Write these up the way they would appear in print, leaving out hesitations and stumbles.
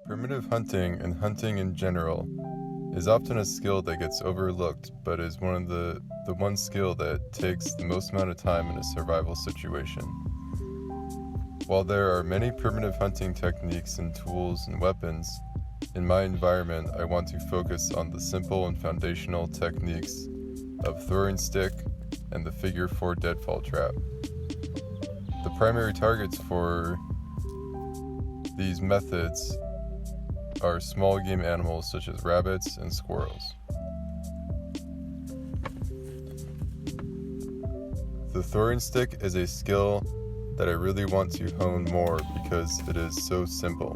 Primitive hunting and hunting in general is often a skill that gets overlooked, but is one of the one skill that takes the most amount of time in a survival situation. While there are many primitive hunting techniques and tools and weapons, in my environment I want to focus on the simple and foundational techniques of throwing stick and the figure 4 deadfall trap. The primary targets for these methods are small game animals such as rabbits and squirrels. The throwing stick is a skill that I really want to hone more because it is so simple,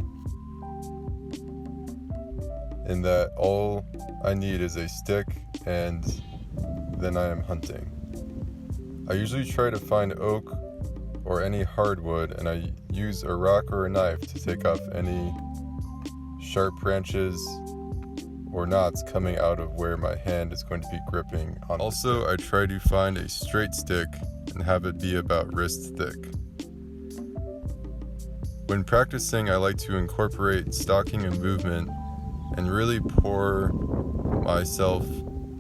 in that all I need is a stick and then I am hunting. I usually try to find oak or any hardwood, and I use a rock or a knife to take off any sharp branches or knots coming out of where my hand is going to be gripping on. Also, I try to find a straight stick and have it be about wrist thick. When practicing, I like to incorporate stalking and movement and really pour myself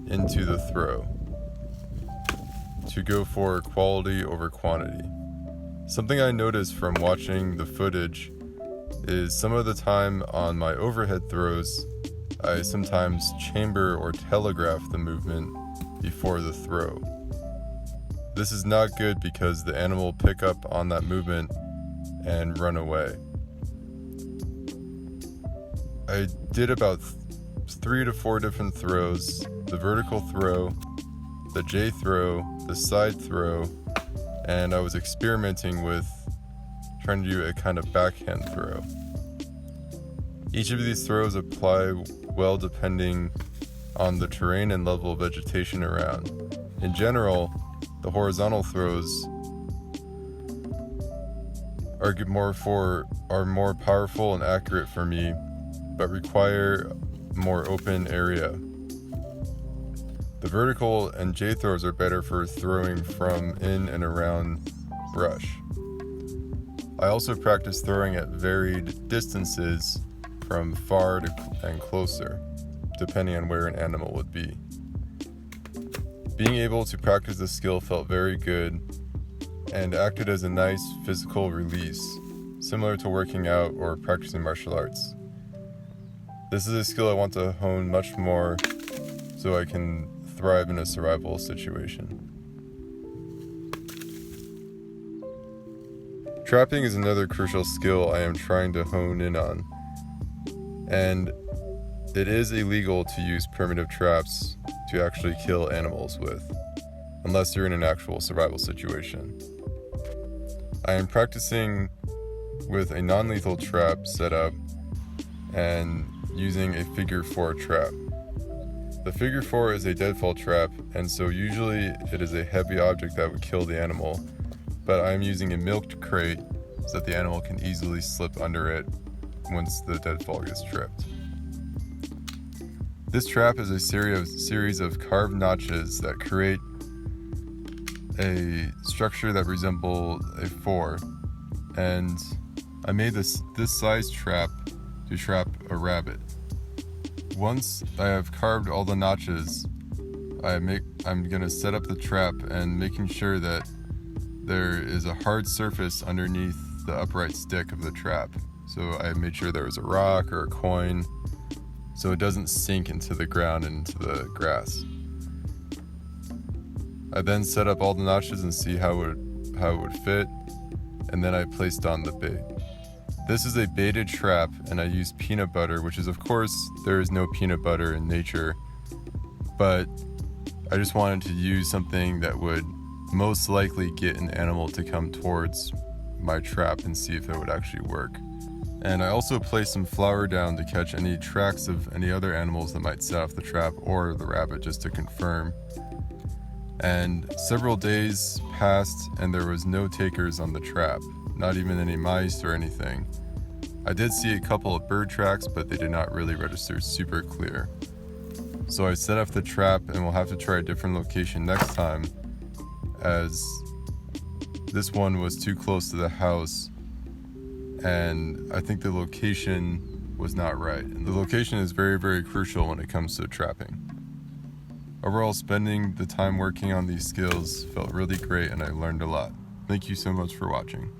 into the throw to go for quality over quantity. Something I noticed from watching the footage is some of the time on my overhead throws, I sometimes chamber or telegraph the movement before the throw. This is not good because the animal will pick up on that movement and run away. I did about 3 to 4 different throws: the vertical throw, the J throw, the side throw, and I was experimenting with trying to do a kind of backhand throw. Each of these throws apply well depending on the terrain and level of vegetation around. In general, the horizontal throws are more powerful and accurate for me, but require more open area. The vertical and J throws are better for throwing from in and around brush. I also practice throwing at varied distances from far to and closer, depending on where an animal would be. Being able to practice the skill felt very good and acted as a nice physical release, similar to working out or practicing martial arts. This is a skill I want to hone much more so I can thrive in a survival situation. Trapping is another crucial skill I am trying to hone in on, and it is illegal to use primitive traps to actually kill animals with, unless you're in an actual survival situation. I am practicing with a non-lethal trap setup and using a figure 4 trap. The figure 4 is a deadfall trap, and so usually it is a heavy object that would kill the animal, but I'm using a milk crate so that the animal can easily slip under it once the deadfall gets tripped. This trap is a series of carved notches that create a structure that resembles a 4, and I made this size trap to trap a rabbit. Once I have carved all the notches, I'm gonna set up the trap and making sure that there is a hard surface underneath the upright stick of the trap. So I made sure there was a rock or a coin so it doesn't sink into the ground and into the grass. I then set up all the notches and see how it would fit, and then I placed on the bait. This is a baited trap, and I used peanut butter, which is, of course, there is no peanut butter in nature, but I just wanted to use something that would most likely get an animal to come towards my trap and see if it would actually work. And I also placed some flour down to catch any tracks of any other animals that might set off the trap or the rabbit, just to confirm. And several days passed and there was no takers on the trap, not even any mice or anything. I did see a couple of bird tracks, but they did not really register super clear. So I set up the trap, and we'll have to try a different location next time, as this one was too close to the house, and I think the location was not right, and the location is very, very crucial when it comes to trapping. Overall, spending the time working on these skills felt really great and I learned a lot. Thank you so much for watching.